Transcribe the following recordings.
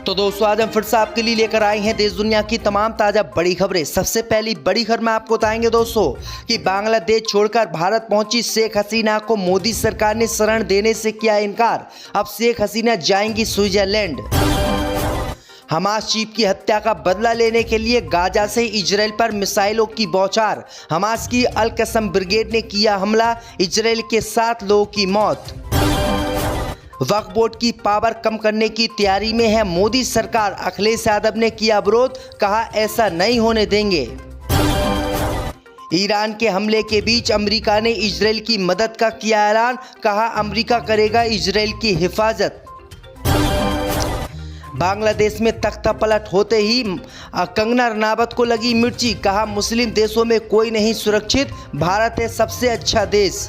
तो दोस्तों आज हम फिर से आपके लिए लेकर आए हैं देश दुनिया की तमाम ताजा बड़ी खबरें। सबसे पहली बड़ी खबर में आपको बताएंगे दोस्तों कि बांग्लादेश छोड़कर भारत पहुंची शेख हसीना को मोदी सरकार ने शरण देने से किया इनकार। अब शेख हसीना जाएंगी स्विट्जरलैंड। हमास चीफ की हत्या का बदला लेने के लिए गाजा से इजराइल पर मिसाइलों की बौछार। हमास की अल कसम ब्रिगेड ने किया हमला, इजराइल के 7 लोगों की मौत। वक्फ बोर्ड की पावर कम करने की तैयारी में है मोदी सरकार। अखिलेश यादव ने किया विरोध, कहा ऐसा नहीं होने देंगे। ईरान के हमले के बीच अमेरिका ने इजराइल की मदद का किया ऐलान, कहा अमेरिका करेगा इजराइल की हिफाजत। बांग्लादेश में तख्ता पलट होते ही कंगना रनावत को लगी मिर्ची, कहा मुस्लिम देशों में कोई नहीं सुरक्षित, भारत है सबसे अच्छा देश।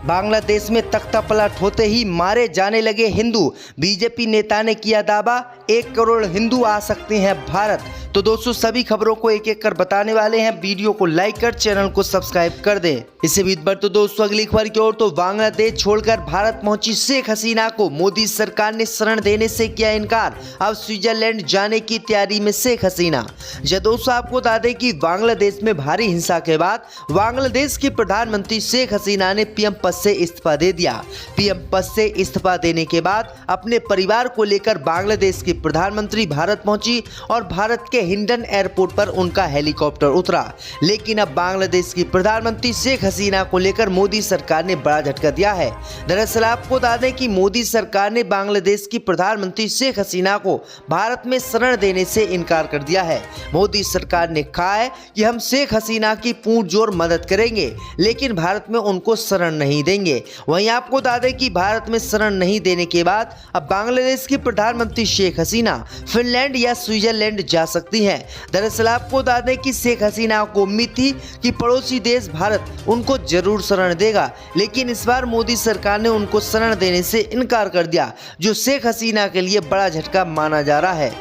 बांग्लादेश में तख्ता पलट होते ही मारे जाने लगे हिंदू, बीजेपी नेता ने किया दावा 1 करोड़ हिंदू आ सकते हैं भारत। तो दोस्तों सभी खबरों को एक एक कर बताने वाले हैं, वीडियो को लाइक कर चैनल को सब्सक्राइब कर दें। इससे भी बढ़ तो दोस्तों अगली खबर की ओर, तो बांग्लादेश छोड़कर भारत पहुंची शेख हसीना को मोदी सरकार ने शरण देने से किया इनकार। अब स्विट्जरलैंड जाने की तैयारी में शेख हसीना। दोस्तों आपको बता दें कि बांग्लादेश में भारी हिंसा के बाद बांग्लादेश की प्रधानमंत्री शेख हसीना ने पीएम पद से इस्तीफा दे दिया। पीएम पद से इस्तीफा देने के बाद अपने परिवार को लेकर बांग्लादेश की प्रधानमंत्री भारत पहुंची और भारत के हिंडन एयरपोर्ट पर उनका हेलीकॉप्टर उतरा। लेकिन अब बांग्लादेश की प्रधानमंत्री शेख हसीना को लेकर मोदी सरकार ने बड़ा झटका दिया है। दरअसल आपको बता दें कि मोदी सरकार ने बांग्लादेश की प्रधानमंत्री शेख हसीना को भारत में शरण देने से इनकार कर दिया है। मोदी सरकार ने कहा है कि हम शेख हसीना की पुरजोर मदद करेंगे, लेकिन भारत में उनको शरण नहीं देंगे। वहीं आपको बता दें कि भारत में शरण नहीं देने के बाद अब बांग्लादेश की प्रधानमंत्री शेख हसीना फिनलैंड या स्विट्जरलैंड जा सकती हैं। दरअसल आपको बता दें कि शेख हसीना को उम्मीद थी कि पड़ोसी देश भारत उनको जरूर शरण देगा, लेकिन इस बार मोदी सरकार ने उनको शरण देने से इनकार कर दिया, जो शेख हसीना के लिए बड़ा झटका माना जा रहा है।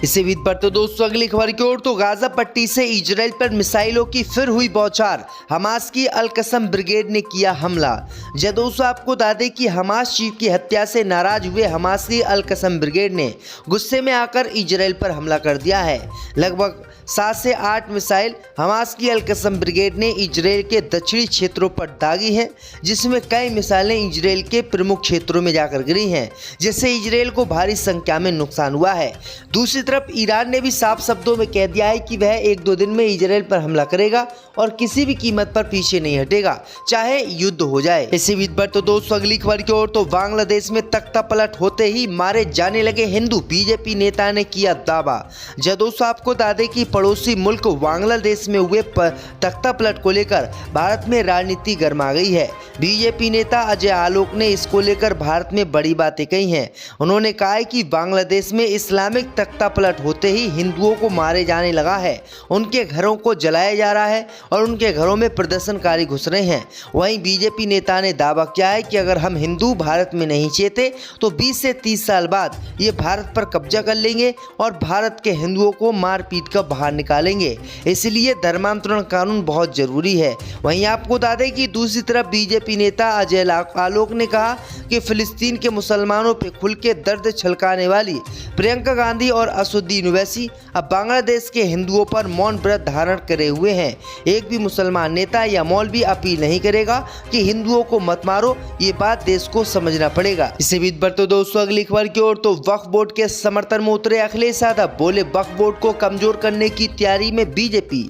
इसे भी बढ़ते दोस्तों अगली खबर की ओर, तो गाजा पट्टी से इजराइल पर मिसाइलों की फिर हुई बौछार। हमास की अल कसम ब्रिगेड ने किया हमला। दोस्तों आपको बता दें कि हमास चीफ की हत्या से नाराज हुए हमास की अल कसम ब्रिगेड ने गुस्से में आकर इजराइल पर हमला कर दिया है। लगभग 7 से 8 मिसाइल हमास की अल कसम ब्रिगेड ने इजराइल के दक्षिणी क्षेत्रों पर दागी हैं, जिसमें कई मिसाइलें इजराइल के प्रमुख क्षेत्रों में जाकर गिरी हैं, जिससे इजराइल को भारी संख्या में नुकसान हुआ है। दूसरी तरफ ईरान ने भी साफ शब्दों में कह दिया है कि वह 1-2 दिन में इजराइल पर हमला करेगा और किसी भी कीमत पर पीछे नहीं हटेगा, चाहे युद्ध हो जाए। इसी बीच पर तो दोस्तों अगली खबर की ओर, तो बांग्लादेश में तख्ता पलट होते ही मारे जाने लगे हिंदू, बीजेपी नेता ने किया दावा। दोस्तों आपको बता दें कि पड़ोसी मुल्क बांग्लादेश में हुए तख्ता पलट को लेकर भारत में राजनीति गर्मा गई है। बीजेपी नेता अजय आलोक ने इसको लेकर भारत में बड़ी बातें कही हैं। उन्होंने कहा है कि बांग्लादेश में इस्लामिक तख्ता पलट होते ही हिंदुओं को मारे जाने लगा है, उनके घरों को जलाया जा रहा है और उनके घरों में प्रदर्शनकारी घुस रहे हैं। वहीं बीजेपी नेता ने दावा किया है कि अगर हम हिंदू भारत में नहीं चेते तो 20 से 30 साल बाद ये भारत पर कब्जा कर लेंगे और भारत के हिंदुओं को मार पीट कर बाहर निकालेंगे, इसलिए धर्मांतरण कानून बहुत जरूरी है। वहीं आपको बता दें कि दूसरी तरफ बीजेपी नेता अजय आलोक ने कहा कि फिलिस्तीन के मुसलमानों पर खुल के दर्द छलकाने वाली प्रियंका गांधी और असदुद्दीन ओवैसी अब बांग्लादेश के हिंदुओं पर मौन व्रत धारण करे हुए हैं। एक भी मुसलमान नेता या मौलवी अपील नहीं करेगा कि हिंदुओं को मत मारो, ये बात देश को समझना पड़ेगा। इसी बीच बढ़ते दोस्तों अगली खबर की ओर, तो वक्फ बोर्ड के समर्थन में उतरे अखिलेश यादव, बोले वक्फ बोर्ड को कमजोर करने की तैयारी में बीजेपी।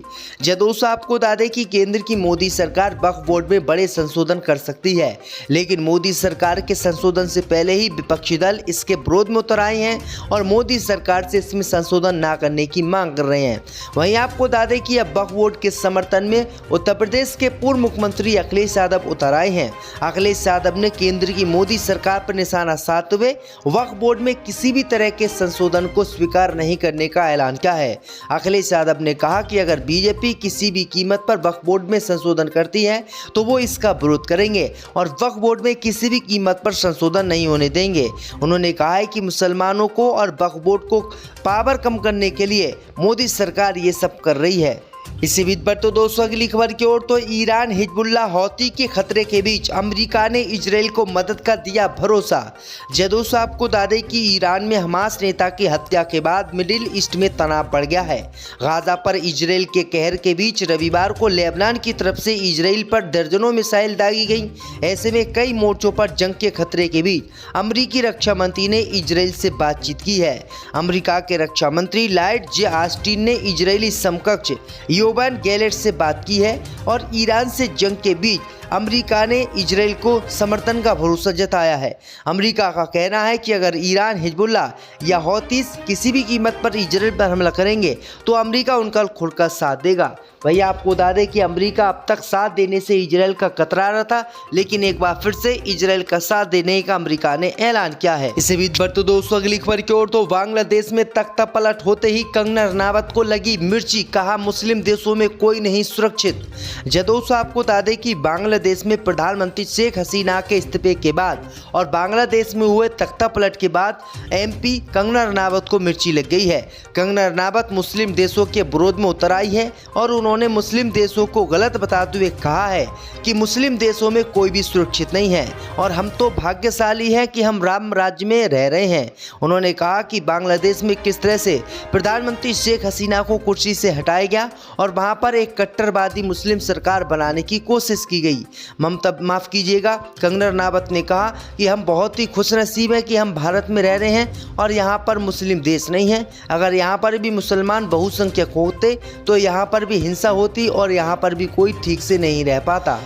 दोस्तों आपको बता दें कि केंद्र की मोदी सरकार वक्फ बोर्ड में बड़े संशोधन कर सकती है, लेकिन मोदी सरकार के संशोधन से पहले ही विपक्षी दल इसके विरोध में उतर आए हैं और मोदी सरकार से इसमें संशोधन न करने की मांग कर रहे हैं। वहीं आपको बता दें कि अब वक्फ बोर्ड के समर्थन में उत्तर प्रदेश के पूर्व मुख्यमंत्री अखिलेश यादव उतर आए हैं। अखिलेश यादव ने केंद्र की मोदी सरकार पर निशाना साधते हुए वक्फ बोर्ड में किसी भी तरह के संशोधन को स्वीकार नहीं करने का ऐलान किया है। अखिलेश यादव ने कहा कि अगर बीजेपी किसी भी कीमत पर वक्फ बोर्ड में संशोधन करती है तो वो इसका विरोध करेंगे और वक्फ बोर्ड में किसी भी कीमत पर संशोधन नहीं होने देंगे। उन्होंने कहा है कि मुसलमानों को और वक्फ बोर्ड को पावर कम करने के लिए मोदी सरकार ये सब कर रही है। इसी बीच पर तो दोस्तों अगली खबर की ओर तो ईरान हिजबुल्लाह हौती के खतरे के बीच अमेरिका ने इजराइल को मदद का दिया भरोसा। दोस्तों आपको बता दें कि ईरान में हमास नेता की हत्या के बाद मिडिल ईस्ट में तनाव बढ़ गया है। गाजा पर इजराइल के कहर के बीच रविवार को लेबनान की तरफ से इजराइल पर दर्जनों मिसाइल दागी गई। ऐसे में कई मोर्चों पर जंग के खतरे के बीच अमेरिकी रक्षा मंत्री ने इजराइल से बातचीत की है। अमेरिका के रक्षा मंत्री लॉयड जे ऑस्टिन ने इजरायली समकक्ष योवन गैलेट से बात की है और ईरान से जंग के बीच अमेरिका ने इजराइल को समर्थन का भरोसा जताया है। अमेरिका का कहना है कि अगर ईरान हिजबुल्लाह या हौतीस किसी भी कीमत पर इजराइल पर हमला करेंगे तो अमेरिका उनका खुलकर साथ देगा। वही आपको बता दें कि अमेरिका अब तक साथ देने से इजराइल का कतरा रहा था, लेकिन एक बार फिर से इजराइल का साथ देने का अमेरिका ने ऐलान किया है। इसी बीच पर तो दोस्तों अगली खबर की ओर तो बांग्लादेश में तख्ता पलट होते ही कंगना रनावत को लगी मिर्ची, कहा मुस्लिम देशों में कोई नहीं सुरक्षित। दोस्तों आपको बता दें कि बांग्लादेश में प्रधानमंत्री शेख हसीना के इस्तीफे के बाद और बांग्लादेश में हुए तख्ता पलट के बाद MP कंगना रनावत को मिर्ची लग गई है। कंगना रनावत मुस्लिम देशों के विरोध में उतर आई है और उन्होंने मुस्लिम देशों को गलत बताते हुए कहा है कि मुस्लिम देशों में कोई भी सुरक्षित नहीं है और हम तो भाग्यशाली हैं कि हम राम राज्य में रह रहे हैं। उन्होंने कहा कि बांग्लादेश में किस तरह से प्रधानमंत्री शेख हसीना को कुर्सी से हटाया गया और वहां पर एक कट्टरवादी मुस्लिम सरकार बनाने की कोशिश की गई। माफ कीजिएगा, कंगना रनावत ने कहा कि हम बहुत ही खुशनसीब हैं कि हम भारत में रह रहे हैं और यहाँ पर मुस्लिम देश नहीं है। अगर यहाँ पर भी मुसलमान बहुसंख्यक होते तो यहाँ पर भी हिंसा होती और यहाँ पर भी कोई ठीक से नहीं रह पाता।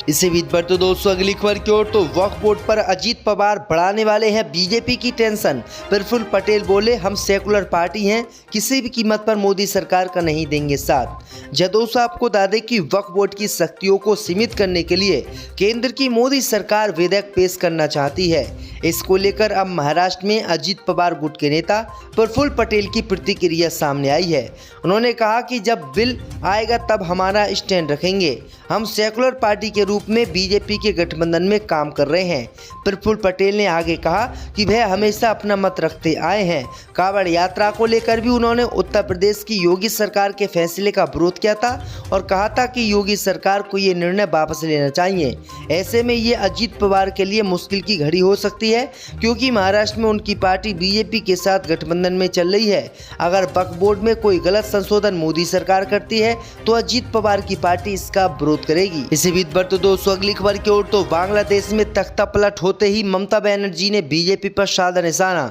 इसी बीच पर तो दोस्तों अगली खबर की ओर तो वक्फ बोर्ड पर अजीत पवार बढ़ाने वाले हैं बीजेपी की टेंशन। प्रफुल्ल पटेल बोले हम सेकुलर पार्टी हैं, किसी भी कीमत पर मोदी सरकार का नहीं देंगे साथ। दोस्तों आपको बता दें कि वक्फ बोर्ड की शक्तियों को सीमित करने के लिए केंद्र की मोदी सरकार विधेयक पेश करना चाहती है। इसको लेकर अब महाराष्ट्र में अजीत पवार गुट के नेता प्रफुल्ल पटेल की प्रतिक्रिया सामने आई है। उन्होंने कहा कि जब बिल आएगा तब हमारा स्टैंड रखेंगे। हम सेकुलर पार्टी के रूप में बीजेपी के गठबंधन में काम कर रहे हैं। प्रफुल्ल पटेल ने आगे कहा कि वह हमेशा अपना मत रखते आए हैं। कांवड़ यात्रा को लेकर भी उन्होंने उत्तर प्रदेश की योगी सरकार के फैसले का विरोध किया था और कहा था कि योगी सरकार को ये निर्णय वापस लेना चाहिए। ऐसे में ये अजीत पवार के लिए मुश्किल की घड़ी हो सकती है, क्योंकि महाराष्ट्र में उनकी पार्टी बीजेपी के साथ गठबंधन में चल रही है। अगर वक्फ बोर्ड में कोई गलत संशोधन मोदी सरकार करती है तो अजीत पवार की पार्टी इसका विरोध करेगी। इसी बीच पर तो दोस्तों अगली खबर की ओर तो बांग्लादेश में तख्ता पलट होते ही ममता बनर्जी ने बीजेपी पर साधा निशाना।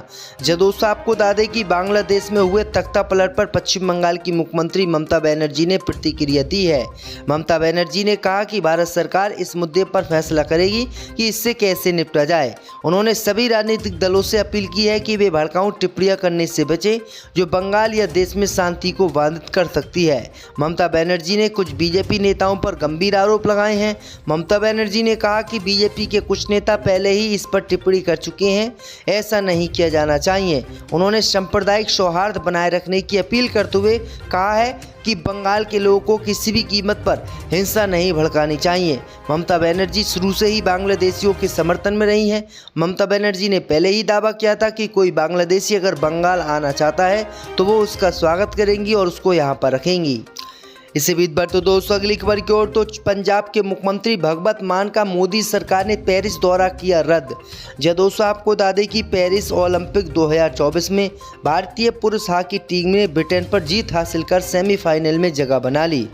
दोस्तों आपको बता दें कि बांग्लादेश में हुए तख्ता पलट पर पश्चिम बंगाल की मुख्यमंत्री ममता बनर्जी ने प्रतिक्रिया दी है। ममता बनर्जी ने कहा कि भारत सरकार इस मुद्दे पर फैसला करेगी कि इससे कैसे निपटा जाए। उन्होंने सभी राजनीतिक दलों से अपील की है कि वे भड़काऊ टिप्पणियां करने से बचें जो बंगाल या देश में शांति को बाधित कर सकती है। ममता बनर्जी ने कुछ बीजेपी नेताओं पर गंभीर आरोप लगाए हैं। ममता बनर्जी ने कहा कि बीजेपी के कुछ नेता पहले ही इस पर टिप्पणी कर चुके हैं, ऐसा नहीं किया जाना चाहिए। उन्होंने सांप्रदायिक सौहार्द बनाए रखने की अपील करते हुए कहा है कि बंगाल के लोगों को किसी भी कीमत पर हिंसा नहीं भड़कानी चाहिए। ममता बनर्जी शुरू से ही बांग्लादेशियों के समर्थन में रही हैं। ममता बनर्जी ने पहले ही दावा किया था कि कोई बांग्लादेशी अगर बंगाल आना चाहता है तो वो उसका स्वागत करेंगी और उसको यहाँ पर रखेंगी। इसी बीच पर तो दोस्तों अगली खबर की ओर तो पंजाब के मुख्यमंत्री भगवंत मान का मोदी सरकार ने पेरिस दौरा किया रद्द। दोस्तों आपको बता दें कि पेरिस ओलंपिक 2024 में भारतीय पुरुष हॉकी टीम ने ब्रिटेन पर जीत हासिल कर सेमीफाइनल में जगह बना ली।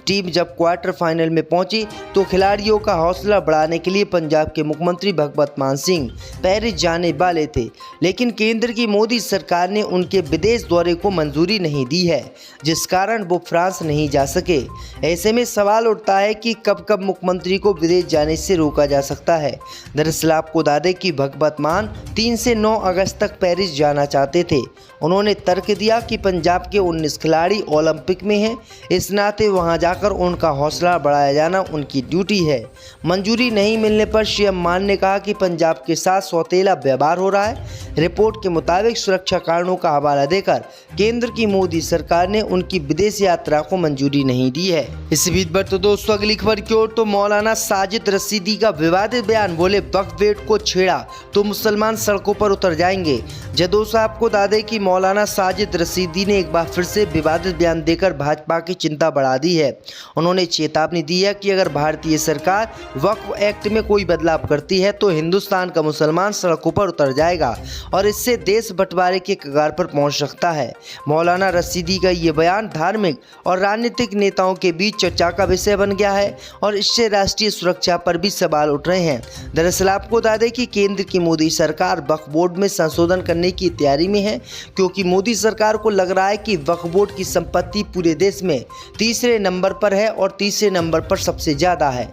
टीम जब क्वार्टर फाइनल में पहुंची तो खिलाड़ियों का हौसला बढ़ाने के लिए पंजाब के मुख्यमंत्री भगवंत मान सिंह पेरिस जाने वाले थे, लेकिन केंद्र की मोदी सरकार ने उनके विदेश दौरे को मंजूरी नहीं दी है, जिस कारण वो फ्रांस नहीं जा सके। ऐसे में सवाल उठता है कि कब कब मुख्यमंत्री को विदेश जाने से रोका जा सकता है। दरअसल आपको बता दें कि भगवंत मान 3 से 9 अगस्त तक पेरिस जाना चाहते थे। उन्होंने तर्क दिया कि पंजाब के 19 खिलाड़ी ओलंपिक में हैं, इस नाते वहां जाकर उनका हौसला बढ़ाया जाना उनकी ड्यूटी है। मंजूरी नहीं मिलने पर सीएम मान ने कहा कि पंजाब के साथ सौतेला व्यवहार हो रहा है। रिपोर्ट के मुताबिक सुरक्षा कारणों का हवाला देकर केंद्र की मोदी सरकार ने उनकी विदेश यात्रा को मंजूरी नहीं दी है। इस बीच पर तो दोस्तों अगली खबर की ओर तो मौलाना साजिद रशीदी का विवादित बयान, बोले वक्फ बोर्ड को छेड़ा तो मुसलमान सड़कों पर उतर जाएंगे। दोस्तों आपको बता दें कि मौलाना साजिद रशीदी ने एक बार फिर से विवादित बयान देकर भाजपा की चिंता बढ़ा दी है। उन्होंने चेतावनी दी है कि अगर भारतीय सरकार वक्फ एक्ट में कोई बदलाव करती है तो हिंदुस्तान का मुसलमान सड़कों पर उतर जाएगा और इससे देश बंटवारे के कगार पर पहुंच सकता है। मौलाना रशीदी का ये बयान धार्मिक और राजनीतिक नेताओं के बीच चर्चा का विषय बन गया है और इससे राष्ट्रीय सुरक्षा पर भी सवाल उठ रहे हैं। दरअसल आपको बता दें कि केंद्र की मोदी सरकार वक्फ बोर्ड में संशोधन करने की तैयारी में है, क्योंकि मोदी सरकार को लग रहा है कि वक्फ बोर्ड की संपत्ति पूरे देश में तीसरे नंबर पर है और तीसरे नंबर पर सबसे ज़्यादा है।